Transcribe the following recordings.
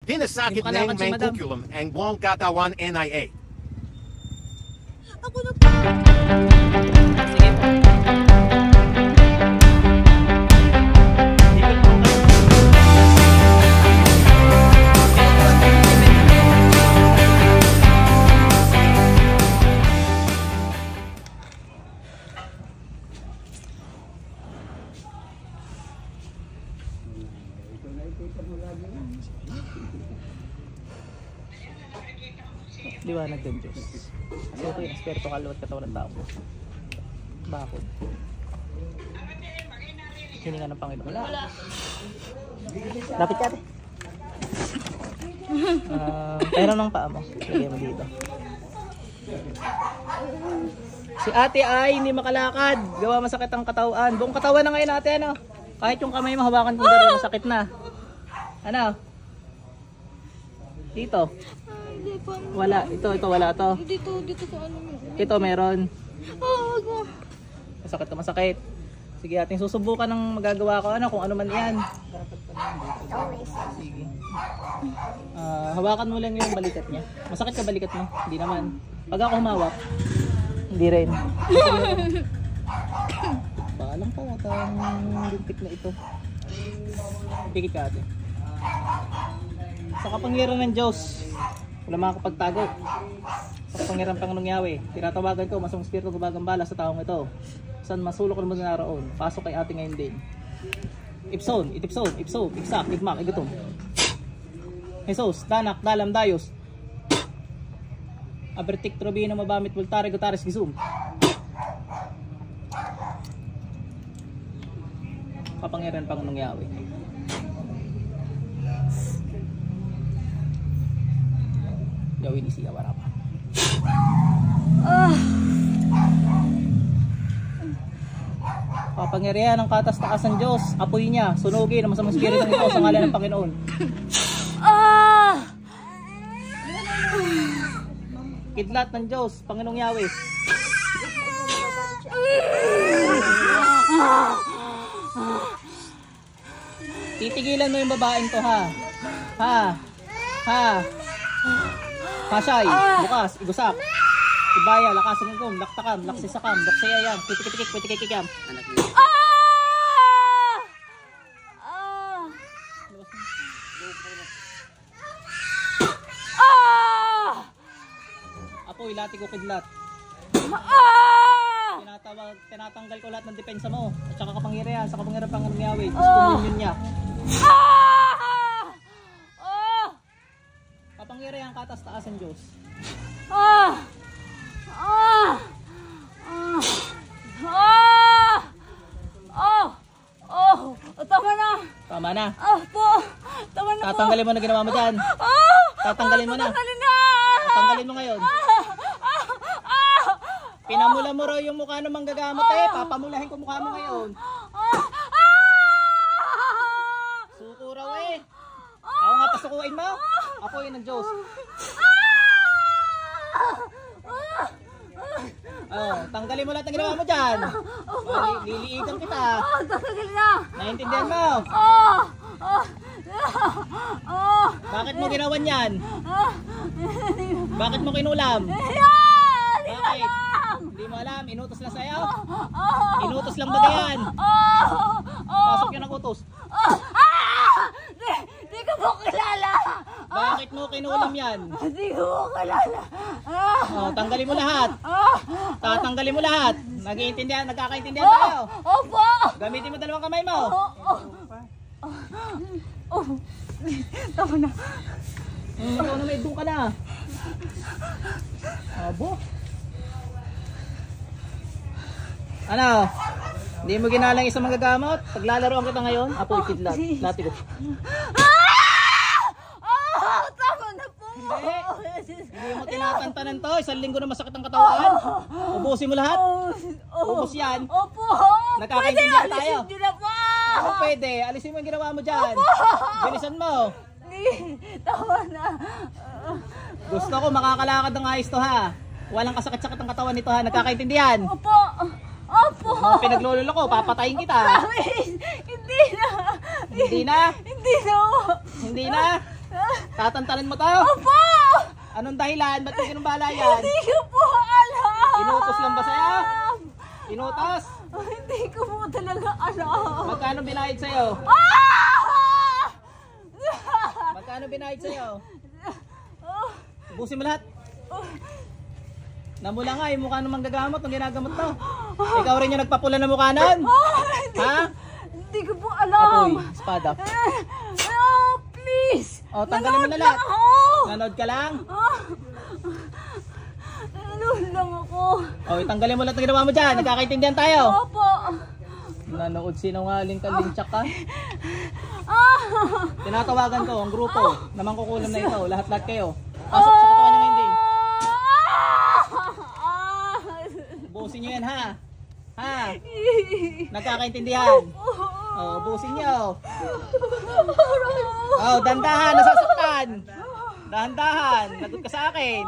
Pinasakit ng mangkukulam ang buong katawan NIA. Ako na po. Sige po. Liwanag din, Diyos. Kasi ito yung espiritu kalawat katawan ng tao. Bakod. Hininga ng Panginoon. Wala. Lapit ka, ate. Pero ng paa mo. Lagay mo dito. Si ate ay hindi makalakad. Gawa masakit ang katawan. Buong katawan na ngayon ate, ano? Kahit yung kamay mo hawakan kung gano'n, masakit na. Ano? Dito. Hindi pa. Wala. Ito wala to. Dito sa ano. Ito meron. Wag mo. Masakit na masakit. Sige, ating susubukan ng magagawa ko ano kung ano man 'yan. Sige. Hawakan mo lang yung balikat niya. Masakit ka balikat mo? Hindi naman. Pag ako humawak, hindi rin. Paalam ka atang lintik na ito. Pikit ka ate. Sa kapangyarihan ng Diyos, wala makakapagtago. Sa kapangyarihan ng Panginoong Yahweh, tinatawagan ko masong espiritu gumagambala sa taong ito. Saan masulok mo na naroon, pasok kay ate ngayon din. Ipson, iksak, igmak, igutom. Jesus, danak, dalam, dayos. Abertik, trobino, mabamit, voltare, gutares, gisum. Kapangyarihan ng Panginoong Yahweh. Gawin ni siya warapa. Kapangyarihan ng katas-taasan Diyos, apoy niya, sunugin ang masamang espiritu ng ito sa ngalan ng Panginoon. Kidlat ng Diyos, Panginoong Yahweh. Titigilan mo yung babaeng to ha. Pasay, bukas, igusak. Ibaya, lakas ng gum, laktakam, laksisakam, laksayayam, pitikikik, pitikikikam. Anak niya. Apoy, lati ko kidlat. Tinatanggal ko lahat ng depensa mo. At saka kapangyarihan, sa kapangyarihan Panginoong Yahweh. Diyos communion niya. Kapangyarihan, katas-taasan Diyos. Tama na. Tama na. Tama na po. Tatanggalin mo na ginawa mo dyan. Tatanggalin mo na. Tatanggalin mo ngayon. Pinamula mo raw yung mukha ng manggagamot papamulahin ko mukha mo ngayon. Suko raw eh. Ako nga pasukuin mo. Ako yun ng Diyos. Tanggalin mo lahat ng ginawa mo dyan. Liliigan kita. Tanggalin na. Naiintindihan mo? Bakit mo ginawan yan? Bakit mo kinulam? Bakit? Hindi mo alam, inutos lang sa'yo? Inutos lang ba yan? Pasok yun ang utos. Di ka mo kilala. Bakit mo kinulam yan? Di ko mo kilala. Tanggalin mo lahat. Tatanggalin mo lahat. Nag-iintindihan, nagkakaintindihan tayo. Opo. Gamitin mo dalawang kamay mo. Tama na. Ikaw na may doon ka na. Abo. Ano? Hindi mo ginalang isang magagamot? Paglalaroan kita ngayon, apoy kidlat. Lati ko. Tama na po. Hindi mo tinatantanan to. Isang linggo na masakit ang katawan. Ubusin mo lahat. Ubus yan. Opo. Nakakaintindihan tayo. Alisin nyo na po. Ano pwede? Alisin mo yung ginawa mo dyan. Bilisan mo. Tama na. Gusto ko makakalakad ng ayos to ha. Walang kasakit-sakit ang katawan nito ha. Nagkakaintindihan. Opo. Opo. Pinaglololo ko, papatayin kita. Promise. Hindi na. Hindi na? Hindi na. Hindi na? Tatantanan mo to? Opo! Anong dahilan? Ba't ka sinumbala yan? Hindi ko po alam! Inutos lang ba sa'yo? Inutos? Hindi ko po talaga alam! Magkano binayad sa'yo? Ah! Magkano binayad sa'yo? Ubusin mo lahat. Namula nga, yung mukha namang gagamot, ang ginagamot to. Ikaw rin yung nagpapula ng mukha nun? Ha? Hindi ko po alam! Apoy, espada. Oh, please! O, tanggalin mo na lahat. Nanood ka lang? Nanood lang ako. O, itanggalin mo lahat ng ginawa mo dyan. Nagkakaintindihan tayo. Opo. Nanood, sinungaling ka, linchak ka. Ah! Tinatawagan ko ang grupo na mangkukulam na ito. Lahat-lahat kayo. Pasok sa katawan nyo hindi. Ubusin nyo yan ha. Ha? Nagkakaintindihan. O, ubusin nyo. O, dandahan, nasasaktan. Dahan-dahan, lagot ka sa akin.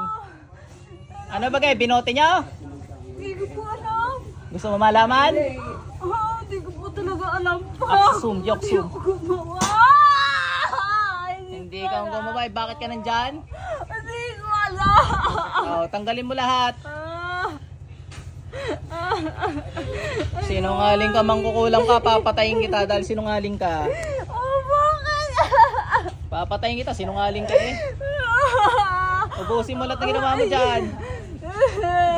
Ano ba kayo, binote nyo? Hindi ko po alam. Gusto mo malaman? Hindi ko po talaga alam pa. Aksum, yoksum. Hindi ko gumawa. Hindi ka ang gumawa, bakit ka nandyan? Hindi ko alam. O, tanggalin mo lahat. Sinungaling ka, mangkukulam ka, papatayin kita dahil sinungaling ka. Bakit? Papatayin kita, sinungaling ka eh. Ubusin mo lahat ng ginawa mo dyan.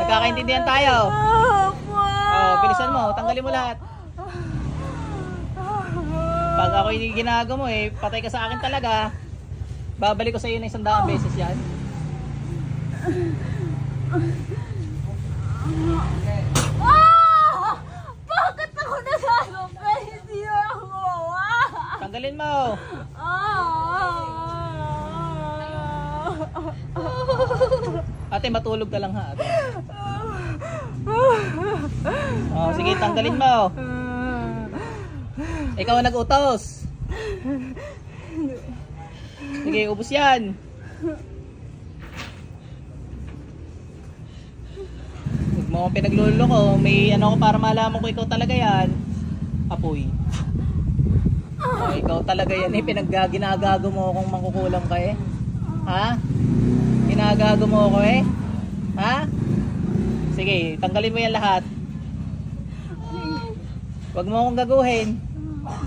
Nagkakaintindihan tayo. Bilisan mo, tanggalin mo lahat. Pag ako yung ginagawa mo eh, patay ka sa akin talaga. Babalik ko sa iyo na 100 beses yan. Bakit ako nasasabi? Hindi ako gumawa. Tanggalin mo. Ate, matulog ka lang ha. Ate. Sige, tanggalin mo. Ikaw ang nag-utos. Sige, ubos yan. Huwag mo akong pinagluloko. May ano ko para malaman ko ikaw talaga yan. Apoy. Ikaw talaga yan eh. Pinagginagago mo akong mangkukulam ka eh. Ha? Ginagago mo ako eh. Ha? Sige, tanggalin mo yan lahat. Huwag mo akong gaguhin.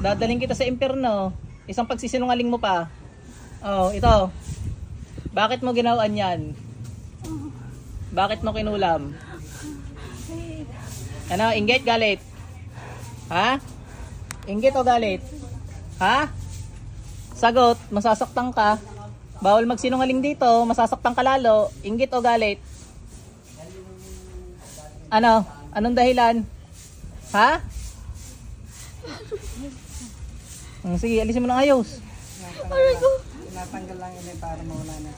Dadaling kita sa impyerno. Isang pagsisinungaling mo pa. Oh, ito. Bakit mo ginawaan yan? Bakit mo kinulam? Ano, inggit, galit? Ha? Inggit o galit? Ha? Sagot, masasaktan ka. Bawal magsinungaling dito, masasaktan ka lalo. Inggit o galit? Ano? Anong dahilan? Ha? Sige, alisin mo ng ayos. Tinatanggal lang yun para mawala na.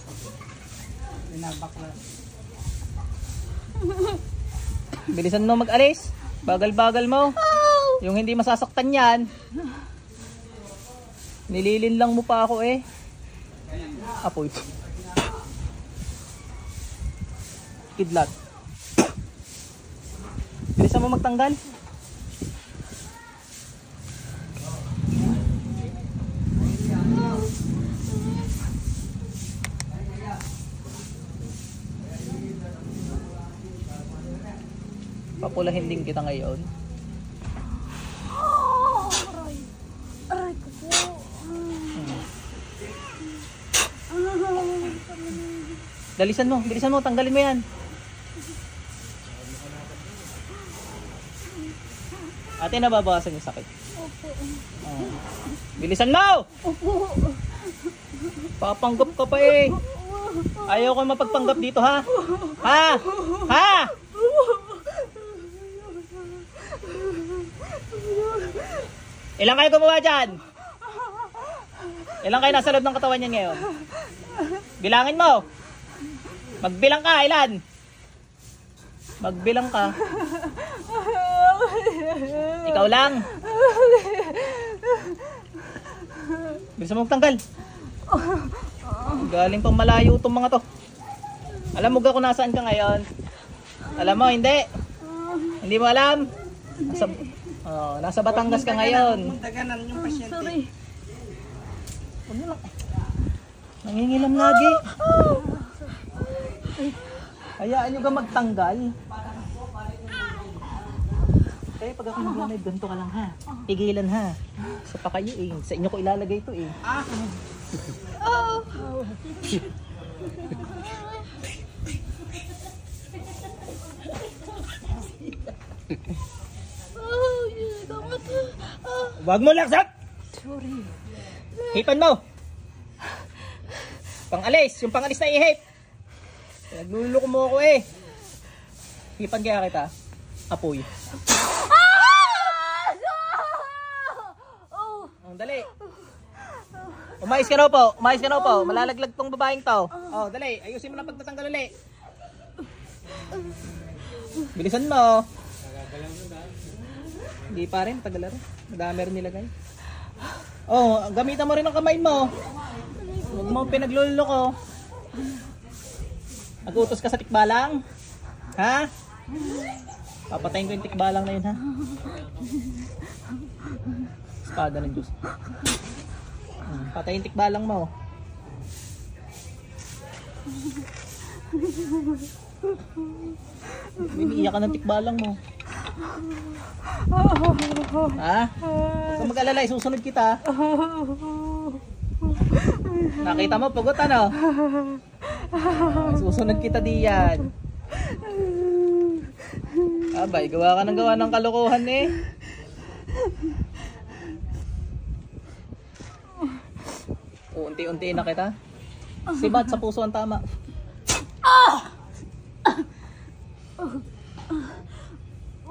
Binabakla. Bilisan mo mag-alis. Bagal-bagal mo. Yung hindi masasaktan yan. Nililin lang mo pa ako eh. Apoy. Kidlat. Bilisan mo magtanggal. Papulahin din kita ngayon. Aray ko po. Bilisan mo, tanggalin mo yan. Ate, nababawasan yung sakit. Opo. Bilisan mo! Opo. Papanggap ka pa eh. Ayaw ko mapagpanggap dito ha. Ha? Ha? Ilang kayo gumawa dyan? Ilang kayo nasa loob ng katawan niyan ngayon? Bilangin mo. Magbilang ka, ilan? Magbilang ka. Ikaw lang. Bilisan mo magtanggal. Galing pang malayo itong mga to. Alam mo ga kung nasaan ka ngayon? Alam mo, hindi. Hindi mo alam? Nasa Batangas ka ngayon. Daganan yung pasyente. Sorry. Nangingilam lagi. Hayaan nyo ka magtanggal. Kaya pag ako nag-live, ganito ka lang ha. Tigilan ha. Sa pa kayo eh. Sa inyo ko ilalagay ito eh. Wag mo laksak! Sorry. Hipan mo! Pangalis! Yung pangalis na ihip! Nagluluko mo ako eh. Hipan kaya kita. Apoy. Oh, dali. Umayos ka na po. Umayos ka na po. Malalaglag tong babaeng to. Oh, dali. Ayusin mo na pag natanggal ulit. Bilisan mo. Hindi pa rin. Tagal na rin. Madami rin nilagay. Oh, gamitan mo rin ang kamay mo. Huwag mo pinagluloko. Nagutos ka sa tikbalang? Ha? Papatayin ko yung tikbalang na yun ha? Espada ng Diyos. Patayin tikbalang mo. Iniiyak ka ng tikbalang mo. Ha? Huwag kang mag-alala, isusunod kita. Nakita mo, pugot ano? Susunod kita diyan. Abay, gawa ka ng kalokohan eh. Unti-unti na kita. Sibat sa puso ang tama.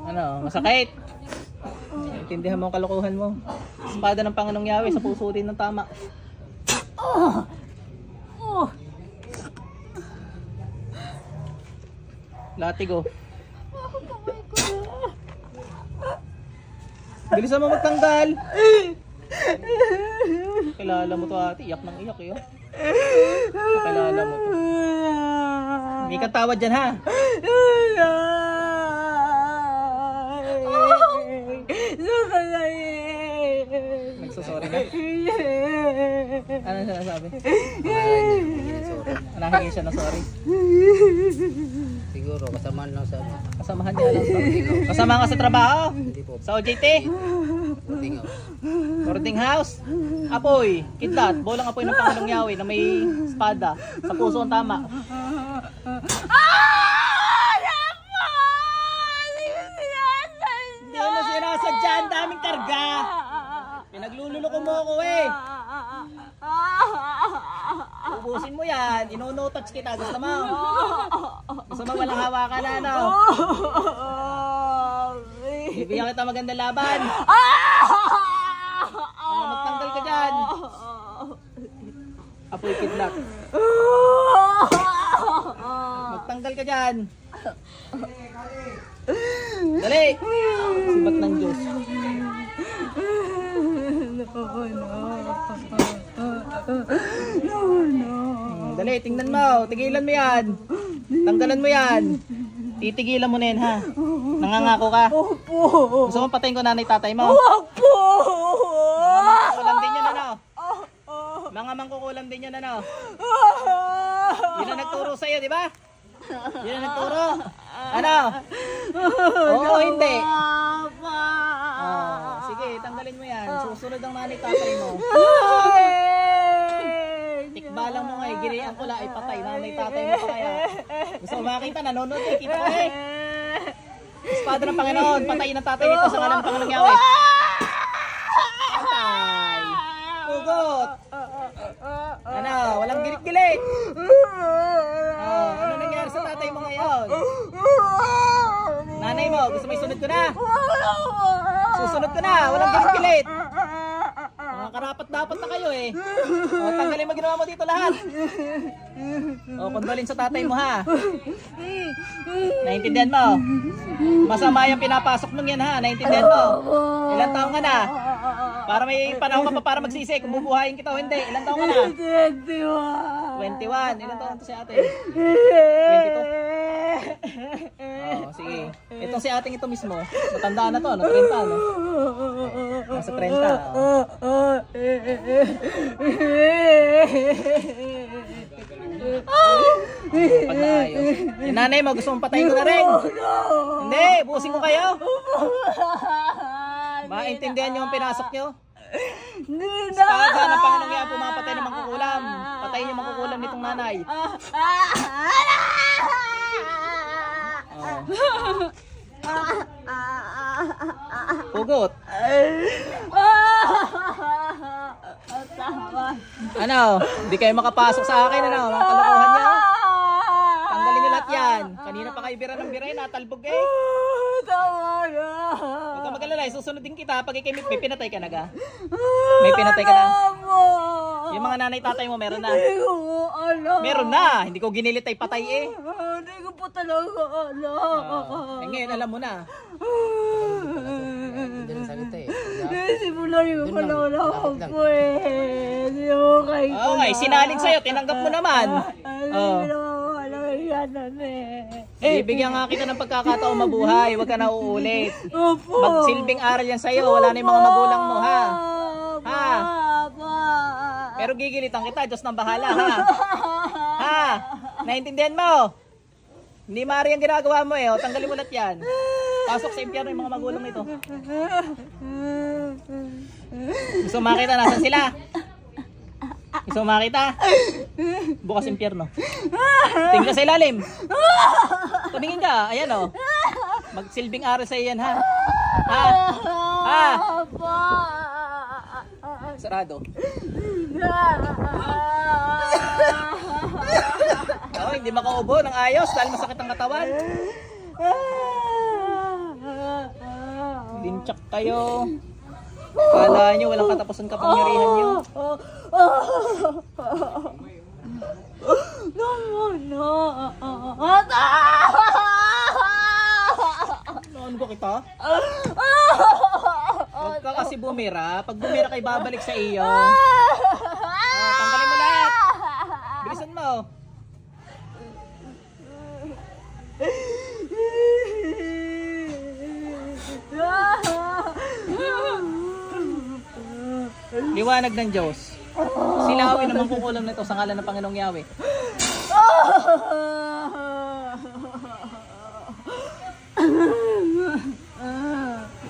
Ano, masakit? Intindihan mo ang kalokohan mo. Espada ng Panginoong Yahweh sa puso din ng tama. Latigo. Bilisan mo magtanggal. Kilala mo to ate, iyak ng iyak eh. Kilala mo to. Hindi ka tawad dyan ha. Nagsasorry na? Ano siya nasabi? Nahingi siya na sorry. Siguro, kasamahan lang sa Kasamahan niya lang to. Kasama ka sa trabaho? Sa OJT? Boarding house? Apoy, kidlat, bolang apoy ng Panginoong Yahweh na may espada sa puso ang tama. Hindi mo sinasadya, ang daming karga. Pinaglululoko mo ako eh. Ubusin mo yan, ino-no-touch kita, gusto mo? Gusto mo walang hawakan na ano? Bibigyan kita magandang laban. Magtanggal ka dyan. Apoy kidlat. Magtanggal ka dyan. Dali. Sibat ng Diyos. Dali, tingnan mo. Tigilan mo yan. Tanggalan mo yan. Titigilan mo na yan ha. Nangangako ka. Opo. Gusto mo patayin ko nanay tatay mo? Opo. Mangkukulam din yan ano? Mga mangkukulam din yan ano? Yun ang nagturo sa'yo, di ba? Yun ang nagturo. Ano? Oo, hindi. Sige, tanggalin mo yan. Susunod ang nanay tatay mo. Tikbalang mo nga eh. Girian ko lang ay patay. Nanay tatay mo pa kaya. Gusto mo makita, nanonood eh. Kita ko eh. Espada ng Panginoon. Patayin ang tatay nito sa ngalan ng Panginoong Yahweh. Patay. Pugot. Ano? Walang gilit-gilit. Ano nangyari sa tatay mo ngayon? Nanay mo, gusto mo isunod ko na? Susunod ko na. Walang gilit-gilit. Mga karapat-dapat na kayo eh. O, tanggalin mo ginawa mo dito lahat. O, kondolin sa tatay mo ha. Naintindihan mo? Masama yung pinapasok mong yan ha. Naintindihan mo? Ilang taong ka na? Para may panahon ka pa para magsisi kung bubuhayin kita o hindi. Ilang taong ka na? 21. Ilang taong to si ate? 22. Oh, sige. Itong si ating ito mismo. Matanda na to. 30 no? Nasa 30. Oh. Pag naayos. Yung nanay mo, gusto mong patayin ko na rin. Hindi, buusin ko kayo. Maintindihan nyo ang pinasok nyo? Espada ng Panginoong yan, pumapatay ng mangkukulam. Patayin yung mangkukulam nitong nanay. Pugot. Ano? Hindi kayo makapasok sa akin, ano? Mga kalokohan nyo? Tanggalin nyo lahat yan. Kanina pa kayo bira ng bira, natalbog eh. Huwag ka mag-alala, susunodin kita. Pag ikay may pinatay ka na ga? May pinatay ka na? Yung mga nanay tatay mo, meron na? Meron na! Hindi ko ginilit ay patay eh. Hindi ko po talaga alam. Ngayon, alam mo na. Hindi na salita eh. Simula yung panahon po eh. Hindi mo kayo ko Okay, sinalin sa'yo, tinanggap mo naman. Hindi naman yan eh. Bibigyan nga kita ng pagkakataon mabuhay, huwag ka na uulit. Opo. Magsilbing aral yan sa'yo, wala na yung mga magulang mo, ha? Ha? Pero gigilitan kita, Diyos nang bahala, ha? Ha? Naintindihan mo? Hindi maaari ang ginagawa mo eh, o tanggalin mo lahat yan. Pasok sa impyerno yung mga magulang nito. Gusto makita, nasan sila? Gusto makita? Bukas impyerno. Tingin ka sa ilalim. Tumingin ka, ayan o. Magsilbing aral sa iyan, ha? Ha? Ha? Sarado. Oh, hindi makaubo ng ayos dahil masakit ang katawan. Linchak kayo. Kala nyo walang katapusan kapangyarihan nyo. Noon ko kita? Huwag ka kasi bumira. Pag bumira kay babalik sa iyo. Tanggalin mo lahat. Bilisan mo. Liwanag ng Diyos. Silawin naman kukulam nito sa ngalan ng Panginoong Yahweh.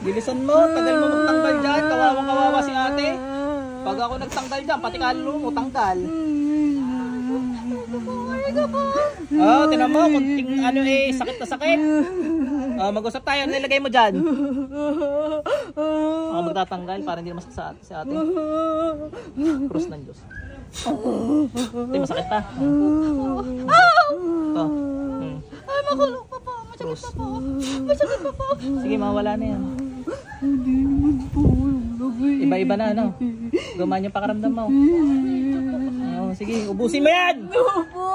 Bilisan mo, tagal mo magtanggal dyan. Kawawa si ate. Pag ako nagtanggal dyan, pati kaluluwa mo tanggal. Oh, tinan mo, kunting ano eh, sakit na sakit. Oh, mag-usap tayo, nilagay mo dyan. Oh, magtatanggal para hindi na masakit sa ate. Si ate. Cross ng Diyos. Ate, masakit pa. Oh. Ay, makulong pa po. Masakit pa po. Masakit pa po. Sige, mawala na yan. Iba-iba na, ano? Gumaan yung pakaramdam mo. Oh, sige, ubusin mo yan! Opo.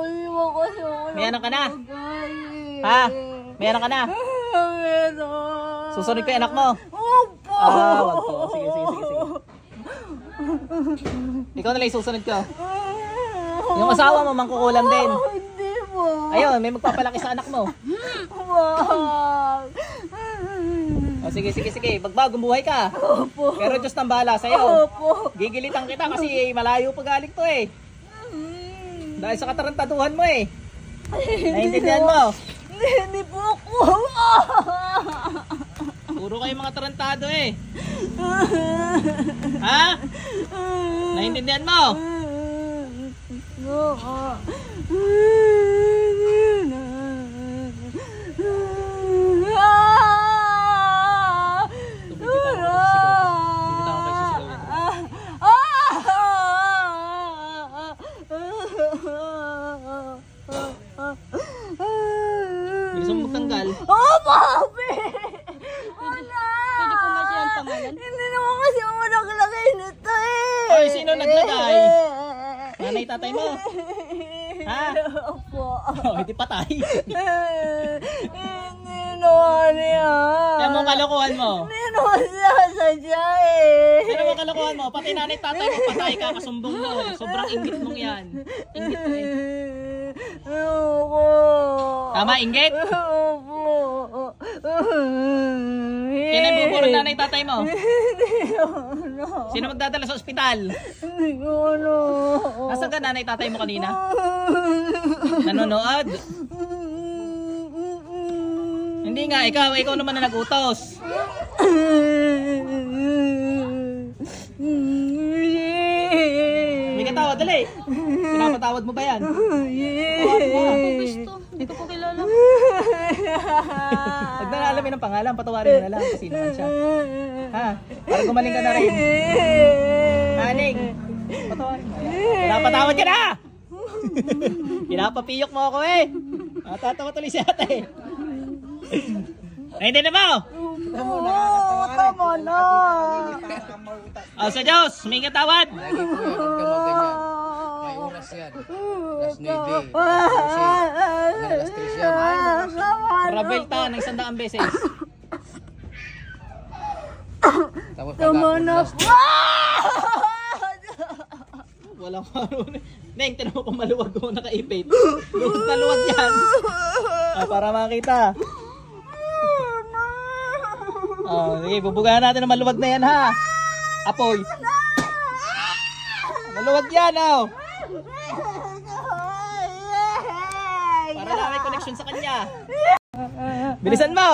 Iwan ko siya. May anak ka na? Ha? May anak ka na? Meron. Susunod ko yung anak mo? Opo. Ah, wag po. Sige. Ikaw na lang susunod ko. Yung asawa mo, mangkukulam din. Hindi po. Ayun, may magpapalaki sa anak mo. Wag. O, sige. Bagbagong buhay ka. Opo. Pero Diyos nang bahala sa'yo. Opo. Gigilitan kita kasi malayo pa galing to eh. Dahil sa katarantaduhan mo eh. Naiintindihan mo? Hindi po ako. Puro kayo mga tarantado eh. Ha? Naiintindihan mo? Bilis mo magtanggal. Oh, papi! Wala! Pwede po ba siya ang pangalan? Hindi naman kasi ako naglagay nito eh! Ay, sino naglagay? Nanay tatay mo? Ha? Opo. Oh, hindi patay. Hindi naman yan. Kaya mo kalokohan mo. Hindi naman siya sadya eh. Kaya mo kalokohan mo. Pati nanay tatay mo, patay ka, kasumbong mo. Sobrang inggit mong yan. Inggit mo eh. Opo. Tama, inggit? Opo. Yan ang buburo nanay nanay tatay mo? Sino magdadala sa ospital? Nasaan ka nanay tatay mo kanina? Nanonood? Hindi nga, ikaw naman na nag-utos. May katawad, dali. Pinapatawad mo ba yan? Gusto. Hindi ko po kilala. Pag nalalamin ang pangalan, patawarin mo na lang kasi naman siya. Ha? Para gumaling ka na rin. Haning, patawarin mo. Pinapatawad ka na! Pinapapiyok mo ako eh. Tatawa tuloy si ate. Ay, hindi na mo! Tama na. Sa Diyos, may katawad. Lagi po yan, huwag ka maganyan. May oras yan. Alas 9. Alas 3 yan. Rabelta ng 100 beses. Tapos Tama na. Walang marunong. Neng, tinan mo kung maluwag ko nakaipit. Luwag na luwag yan. Para makita. Sige, bubugahan natin ng maluwag na yan ha. Apoy. Maluwag yan Para lang may connection sa kanya. Bilisan mo.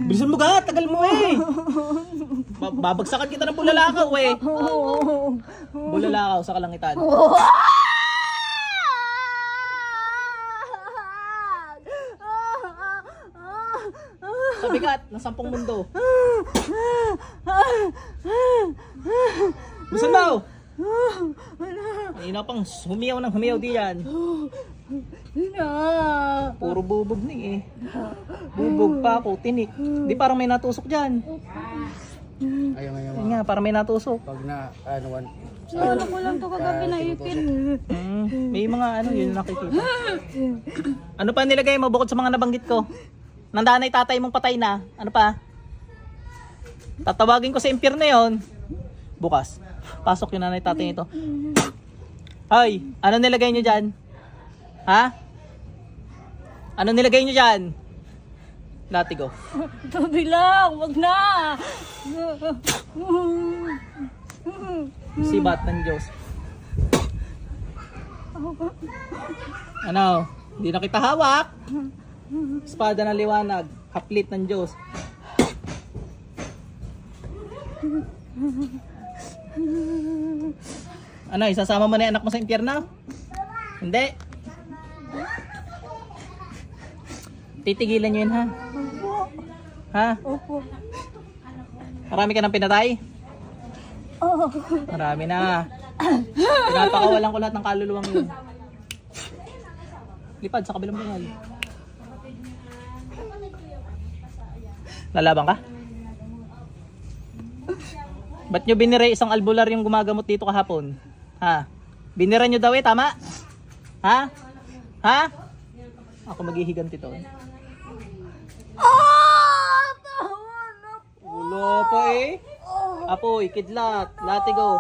Bilisan mo ka, tagal mo eh. Babagsakan kita ng bulalakaw eh. Bulalakaw sa kalangitan. Sa bigat ng 10 mundo. Bilisan mo. Kanina pang humiyaw ng humiyaw diyan. Puro bubog ni eh. Bubog pa ako, tinik. Di parang may natusok dyan. Ayaw Ayun nga, parang may natusok. Pag na, Wala ko lang to kagabi na ipin. May mga yun nakikita. Ano pa nilagay mo bukod sa mga nabanggit ko? Nandanay tatay mong patay na. Ano pa? Tatawagin ko sa impyerno yon. Bukas. Pasok yung nanay tatay nito. Hoy, ano nilagay nyo dyan? Ha? Ano nilagay nyo dyan? Latigo. Tabi lang, wag na. Sibat ng Diyos. Ano? Hindi na kita hawak. Espada ng liwanag. Haplit ng Diyos. Ano? Isasama mo na yung anak mo sa impyerno? Hindi. Titigilan nyo yun ha? Ha? Opo. Marami ka ng pinatay? Marami na. Pinapakawalan ko lahat ng kaluluwang yun. Lipad sa kabilang bungal. Lalaban ka? Ba't nyo binire isang albular yung gumagamot dito kahapon? Ha? Binira nyo daw tama? Ha? Ha? Ako maghihiganti to. Ulo po eh. Apoy, kidlat, latigo.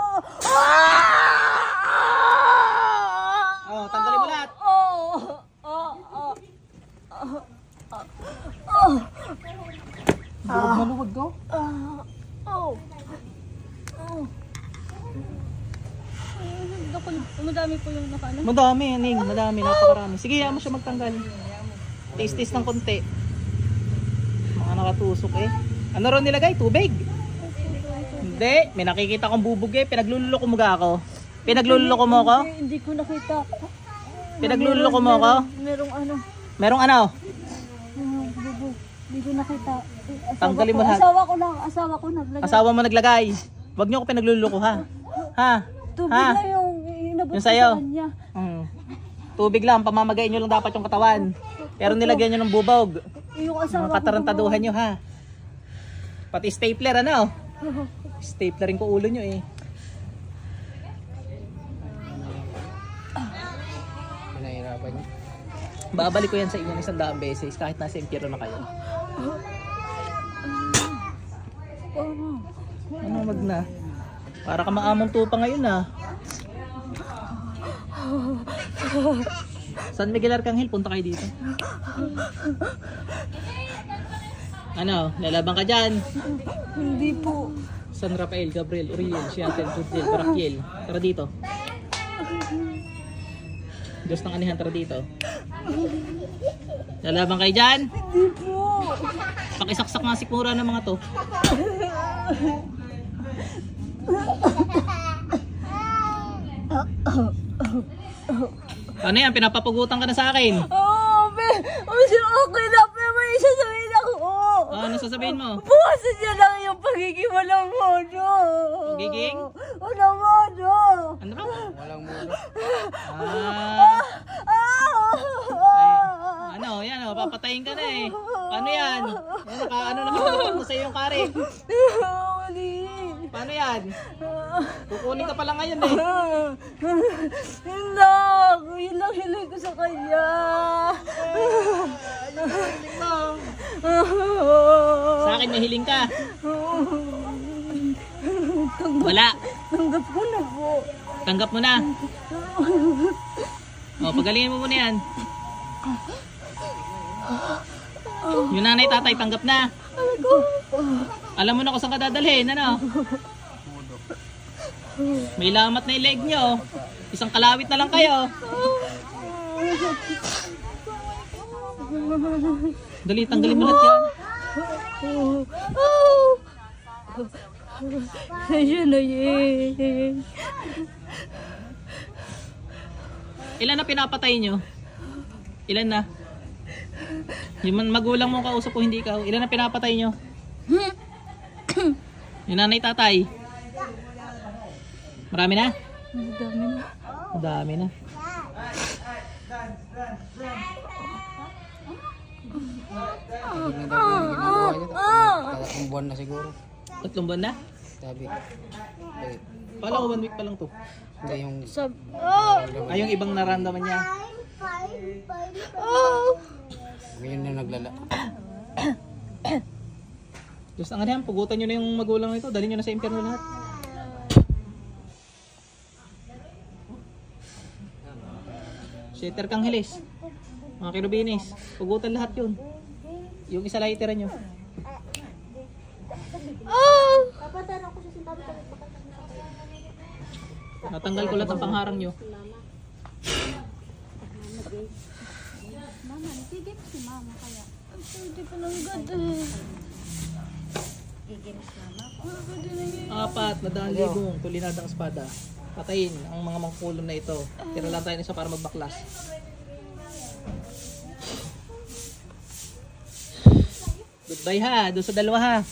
Tanggalin mo lahat. Luwag na luwag ko. Madami po yung nakano. Madami, Aning. Madami, napakarami. Sige, mo siya magtanggal. Taste ng konti. Mga nakatusok eh. Ano ron nilagay? Tubig? Hindi. May nakikita kong bubog eh. Pinaglululoko mo ga ako? Pinaglululoko mo ako? Hindi ko nakita. Pinaglululoko mo ako? Merong ano. Merong ano? Bubog. Hindi ko nakita. Tanggalin mo lahat. Asawa ko lang. Asawa ko naglagay. Asawa mo naglagay. Huwag niyo ako pinaglululoko ha? Ha? Tubig Ha? na yung inabot Yung ko sa'yo? sa kanya. Tubig lang. Pamamagayin nyo lang dapat yung katawan. Pero nilagyan nyo ng bubog. Yung Mga asawa ko. katarantaduhan nyo ha. Pati stapler ano? Staplerin ko ulo nyo eh. pinahirapan niya. Babalik ko yan sa inyo ng 100 beses kahit nasa impyerno na kayo. Ano wag na? Para ka maamong tupa ngayon ah. San Miguel Arcangel, punta kayo dito. Ano, lalaban ka dyan? Hindi po. San Rafael, Gabriel, Uriel, Seattle, Judel, Barakiel. Tara dito. Diyos ng anihan, tara dito. Lalaban kayo dyan? Hindi po. Pakisaksak nga sikmura ng mga to. Ano yan? Pinapapugutan ka na sa akin. Okay na, pero may isasabihin ako. Ano sasabihin mo? Buwasan niya lang yung pagiging walang mono. Pagiging? Walang mono. Ano ba? Walang muro. Ano? Yan o, papatayin ka na eh. Paano yan? Ano nakakapag mo sa iyo yung kari? Paano yan? Kukunin ka pala ngayon eh. Hindi. Yun lang hiling ko sa kanya. Sa akin may hiling ka. Wala. Tanggap ko na po. Tanggap mo na. O, pagalingin mo muna yan. Yung nanay tatay tanggap na. Alam mo na kung saan ka dadalhin, ano? May lamat na ileg nyo. Isang kalawit na lang kayo. Dali, tanggalin mo lahat yan. Ayun na yun. Ilan na pinapatay nyo? Ilan na? Yung magulang mo kausap ko, hindi ikaw. Ilan na pinapatay nyo? Yung nanay tatay. Marami na? Madami na. Madami na. Hindi na daw yung ginagawa niya. Tatlong buwan na siguro. 3 buwan na? Sabi. Pala ko 1 week pa lang to. Hindi yung... Ay, yung ibang naramdaman niya. Ngayon na naglala. Diyos ang yan, pugutan nyo na yung magulang nito. Dali nyo na sa impyerno lahat. Sheter Kangheles. Mga kirubinis. Pugutan lahat yun. Yung isa lang itira nyo. Natanggal ko lahat ang pangharang nyo. Mama, nagigip si mama kaya. Hindi pa lang ganda. 4 na daan libong tulinadang espada. Patayin ang mga mangkulong na ito. Tira lang tayo ng isa para magbaklas. Goodbye ha, doon sa dalawa ha.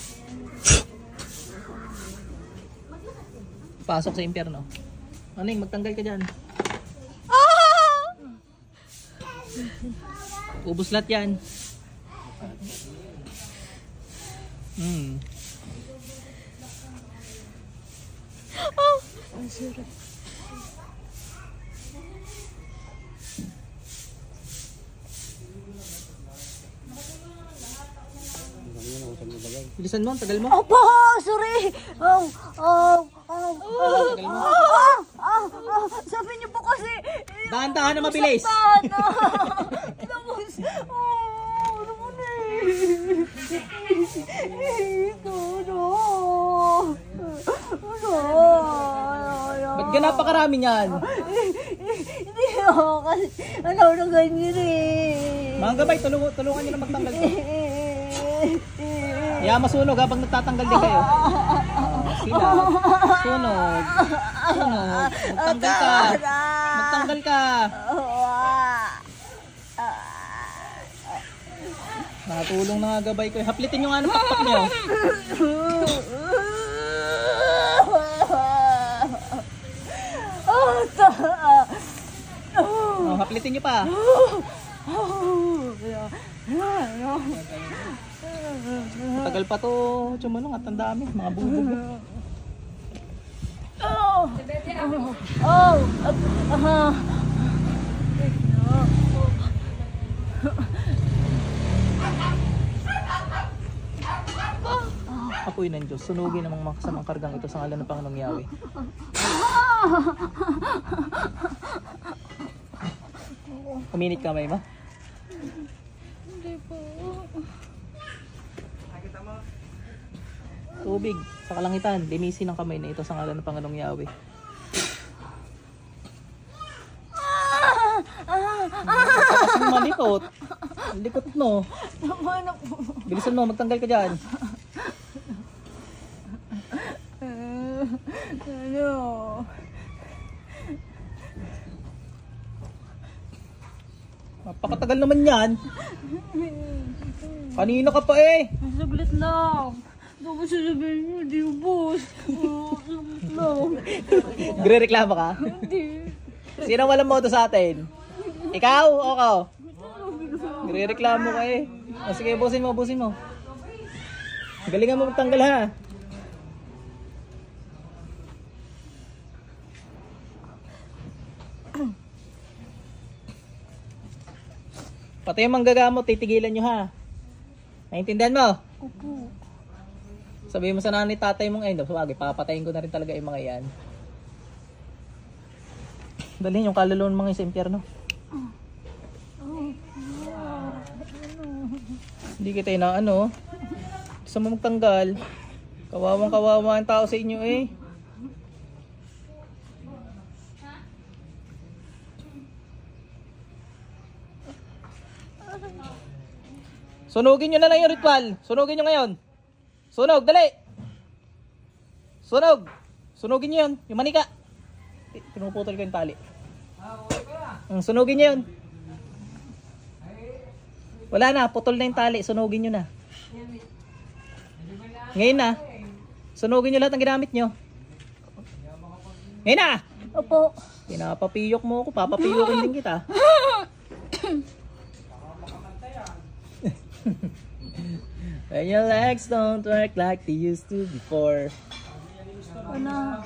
Pasok sa impyerno. Aning, magtanggal ka dyan. Ubus lahat yan. Bilisan mo, tagal mo. Opo, sorry. Sabi niyo po kasi. Dahan-dahan na mabilis. Tapos, ano mo na Ba't ka napakarami niyan? Hindi ako kasi, ano na ganyan eh. Mga gabay, tulungan nyo na magtanggal ko. Kaya masunog habang nagtatanggal din kayo. Sila. Sunog. Sunog. Magtanggal ka. Magtanggal ka. Natulong na nga gabay ko. Haplitin nyo nga ng pakpak nyo. Oh, haplitin nyo pa. Matagal pa to, Chumanong, at ang dami, mga bubog. Apoy ng Diyos, sunugin ang mga kasamang kargang ito sa ngalan ng Panginoong Yahweh. Kuminit kamay mo? Hindi po. Tubig sa kalangitan. Linisin ang kamay na ito sa ngalan ng Panginoong Yahweh. Kasi malikot. Ang likot mo. Tama na po. Bilisan mo, magtanggal ka dyan. Ano? Napakatagal naman yan. Kanina ka pa eh. Saglit lang. Tapos sasabihin niyo, di ubos. Saglit lang. Gre-reklamo ka? Hindi. Sino walang moto sa atin? Ikaw o ako? Gre-reklamo ka eh. O sige, busin mo, busin mo. Galingan mo magtanggal ha. Pati yung manggagamot, titigilan nyo ha. Naintindihan mo? Opo. Sabihin mo sa nanay tatay mong sabagay, papatayin ko na rin talaga yung mga yan. Dalhin yung kaluluwa ng mga sa impyerno. Hindi kita na gusto mo magtanggal. Kawawang kawawa ang tao sa inyo eh. Sunugin nyo na lang yung ritual. Sunugin nyo ngayon. Sunog, dali. Sunog. Sunugin nyo yun. Yung manika. Pinuputol ko yung tali. Sunugin nyo yun. Wala na, putol na yung tali. Sunugin nyo na. Ngayon na. Sunugin nyo lahat ng ginamit nyo. Ngayon na. Opo. Pinapapiyok mo ako. Papapiyokin din kita. When your legs don't work like they used to before. Ano?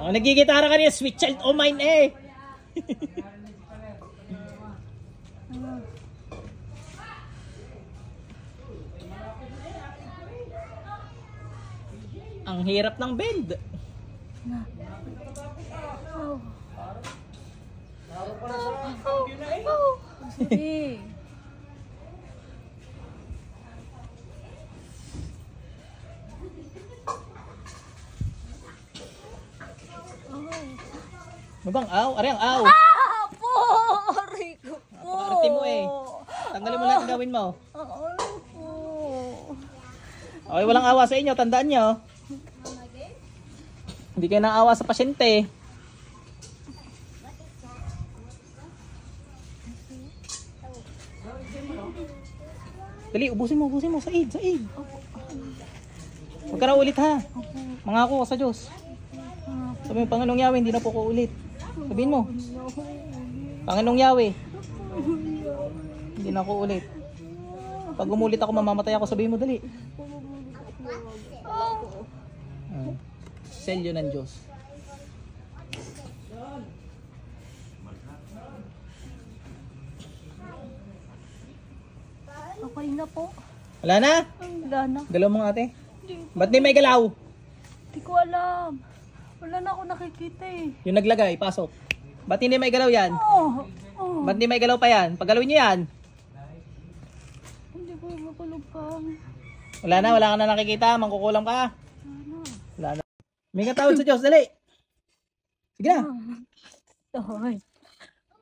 Ako nagigitara ka niya, sweet child o mine eh. Ang hirap ng bend. Sige. Mabang aw, ari ang aw. Po! Rico po! Arte mo eh. Tanggalin mo lahat ng gawin mo. Ano po? Okay, walang awa sa inyo, tandaan nyo. Hindi kayo naawa sa pasyente. Dali, ubusin mo, Said. Huwag ka na ulit ha. Mangako ka sa Diyos. Sabi mo, Panginoong Yahweh, hindi na po ko ulit. Sabihin mo. Panginoong Yahweh, hindi na ako ulit. Pag umulit ako, mamamatay ako. Sabihin mo, dali. Selyo ng Diyos. Okay na po. Wala na? Wala na. Galaw mo nga ate. Ba't di may galaw? Hindi ko alam. Wala na ako nakikita eh. Yung naglagay, pasok. Ba't hindi may galaw yan? Oh. Ba't hindi may galaw pa yan? Paggalawin nyo yan. Hindi ko makulog pa. Wala ka na nakikita. Mangkukulam ka. Wala na. May katawad sa Diyos, dali. Sige na. Toy.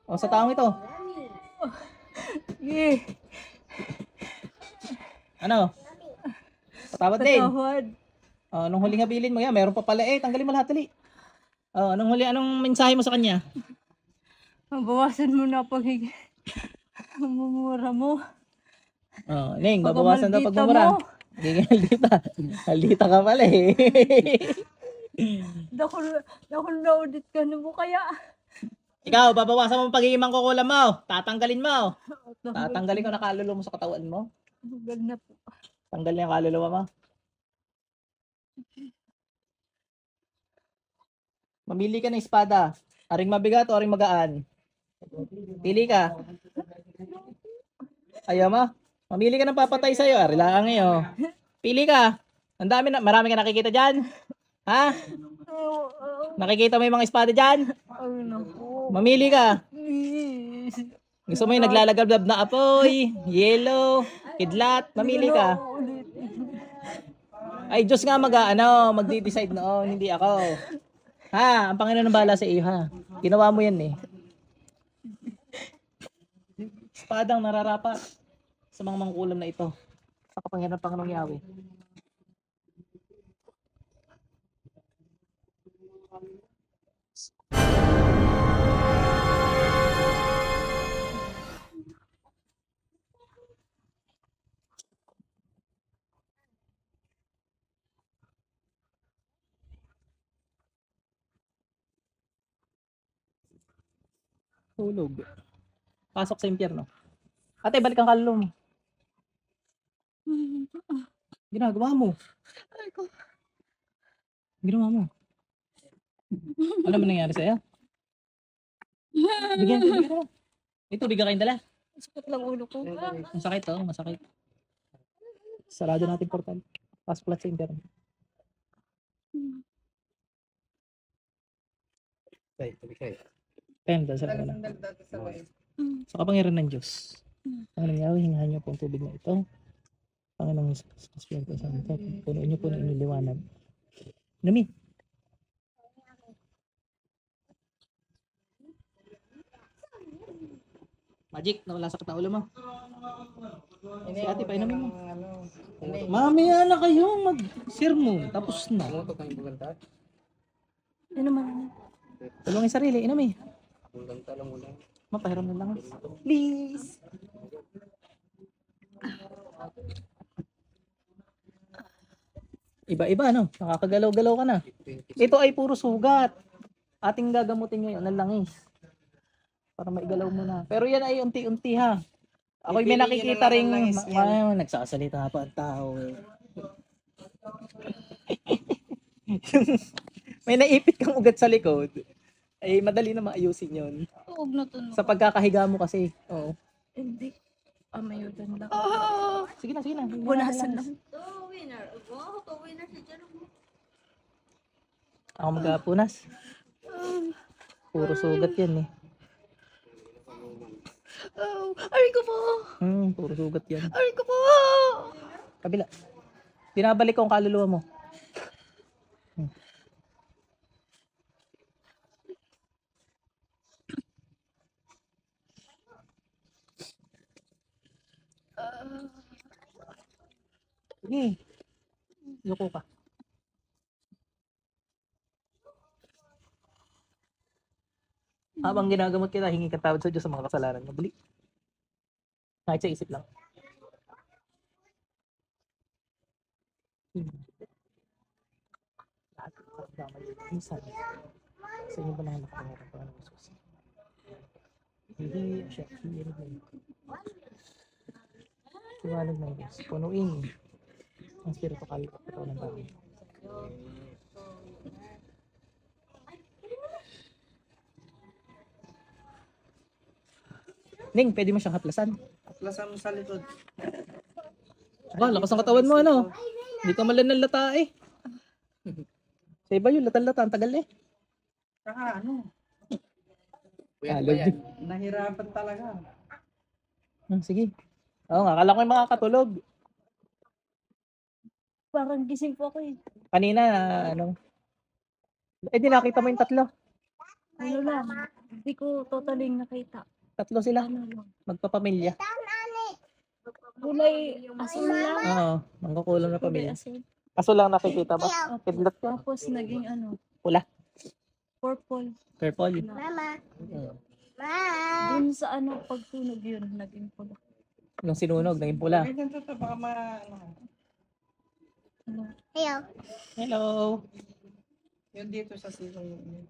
O sa taong ito. Yeah. Ano? Patawad din. Patawad. Anong huling habilin mo yan? Meron pa pala eh. Tanggalin mo lahat, dali. Anong mensahe mo sa kanya? Mabawasan mo na pagiging mumura mo. Ning, mabawasan daw pagmumura. Hindi Haldita ka pala eh. Dakol na audit ka na mo kaya. Ikaw, babawasan mo ang pagiging mangkukulam mo. Tatanggalin mo. Tatanggalin ko na kaluluwa mo sa katawan mo. Huwag na po. Tanggal na yung kaluluwa mo. Mamili ka ng espada. Aring mabigat o aring magaan? Pili ka. Ayaw mo? Mamili ka ng papatay sa'yo. Ari lang ngayon. Pili ka. Ang dami na. Marami ka nakikita dyan? Ha? Nakikita mo yung mga espada dyan? Ay, naku. Mamili ka. Gusto mo yung naglalagablab na apoy, yellow, kidlat, mamili ka. Ay, Diyos nga magdi-decide noon, hindi ako. Ha, ang Panginoon ng bahala sa iyo ha. Ginawa mo yan eh. Espadang nararapat sa mga mangkulam na ito. Sa kapangyarihan ng Panginoong Yahweh. Tulog. Pasok sa impyerno. Ate, balik ang kaluluwa mo. Ginagawa mo. Ginawa mo. Ano ba nangyari sa'yo? Bigyan mo. Ito, bigyan kayong dala. Sakit lang ulo ko. Masakit oh, masakit. Sarado natin portal. Pasok pala sa impyerno. Kaya dahil sa wala. Sa kapangyarihan ng Diyos. Panginoong Yahweh, hingahan niyo po ang tubig na ito. Panginoong Espiritu Santo, punuin niyo po ng inyong liwanag. Nami. Magic, nawala sakit na ulo mo. Si ate, painumin mo. Mamaya na kayo mag-sermon. Tapos na. Ano naman? Tulungin sarili, inami. Mapahiram na lang. Please. Iba-iba, no? Nakakagalaw-galaw ka na. Ito ay puro sugat. Ating gagamutin ngayon ng langis. Para maigalaw mo na. Pero yan ay unti-unti ha. Ako may nakikita ring nagsasalita pa ang tao eh. May naipit kang ugat sa likod. Ay madali na maayusin yon. Huwag na to. Sa pagkakahiga mo kasi. Oo. Hindi. Mayutan lang. Sige na, sige na. Bunasan lang. Ako magkapunas. Puro sugat yan eh. Aray ko po! Puro sugat yan. Aray ko po! Kabila. Binabalik ko ang kaluluwa mo. Sige. Yuko ka. Habang ginagamot kita, hingi ka tawad sa Diyos sa mga kasalanan mo. Dali. Kahit sa isip lang. Lahat ng pagdamay yun. Minsan, sa inyo ba naman nakapangyarang pa ng Jesus? Hindi siya. Hihirig na yun. Tiwalag ng Diyos. Punuin ang spiritual kapataw ng bagay. Ning, pwede mo siyang haplasan. Haplasan mo sa likod. Ba, lakas ang katawan mo, ano? Hindi ka malanalata eh. Sa iba yun, latan-lata. Ang tagal eh. Saka ano? Alog. Nahirapan talaga. Sige. Oo nga, akala ko yung makakatulog. Parang gising po ako eh. Kanina, di nakita mo yung tatlo. Ano lang. Hindi ko totally nakita. Tatlo sila. Ano lang. Magpapamilya. Kulay asin lang. Oo, mangkukulam na Kulay pamilya. asin. Kaso lang nakikita ba? Kidlat ka. Tapos naging ano. Pula. Purple. Purple. Dun sa ano, pagtunog yun, naging pula. Nung sinunog, naging pula. Ay, ganito to. Baka Hello. Yun dito sa silong yun.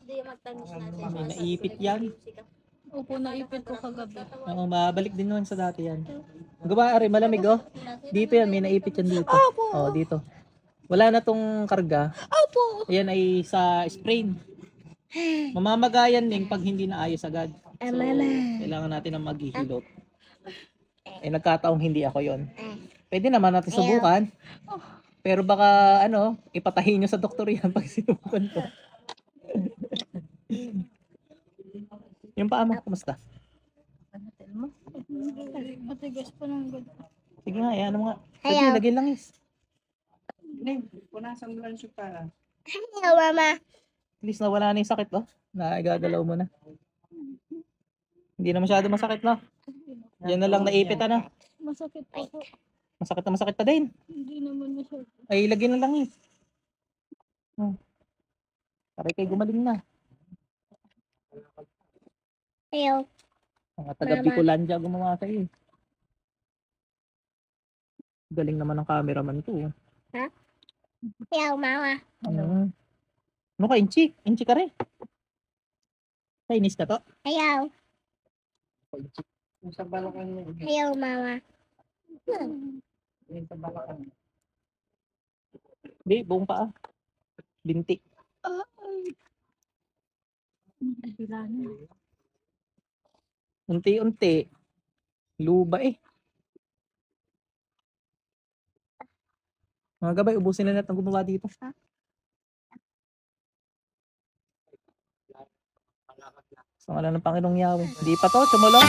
May naipit yan. Opo, naipit ko kagabi. Oo, mabalik din naman sa dati yan. Gawa, ari, malamig oh. Dito yan, may naipit yan dito. Oo, dito. Wala na tong karga. Opo! Ayan ay sa sprain. Mamamagayan din pag hindi naayos agad. So, kailangan natin ng maghihilot. Eh, nagkataong hindi ako yon. Pwede naman natin subukan. Pero baka, ipatahin nyo sa doktor yan pag sinubukan ko. Yung paa mo, kumusta? Panatil mo. Matigas pa ng ganda. Sige nga, ano nga. Sige, lagay langis. Punasan mo lang siya para. Hello, Mama. At least nawala na yung sakit, oh. Naigagalaw mo na. Hindi na masyado masakit, no? Yan na lang naipit, ano? Masakit pa po. Masakit pa din. Hindi naman masyado. Ay, lagyan na langis. Para kayo gumaling na. Hello. Mga taga Bicolandia gumawa sa iyo. Galing naman ng cameraman ko. Hello, Mama. Ano ka, inchi? Inchi ka rin. Chinese na to? Hello. Yung sa balakan mo. Hello, Mama. Yung sa balakan mo. Di, buong paa. Binti. Bila na. Unti-unti. Luba eh. Mga gabay, ubusin na natin ang gumawa dito. Sa ngalan ng Panginoong Yahweh. Hindi pa to, sumulong.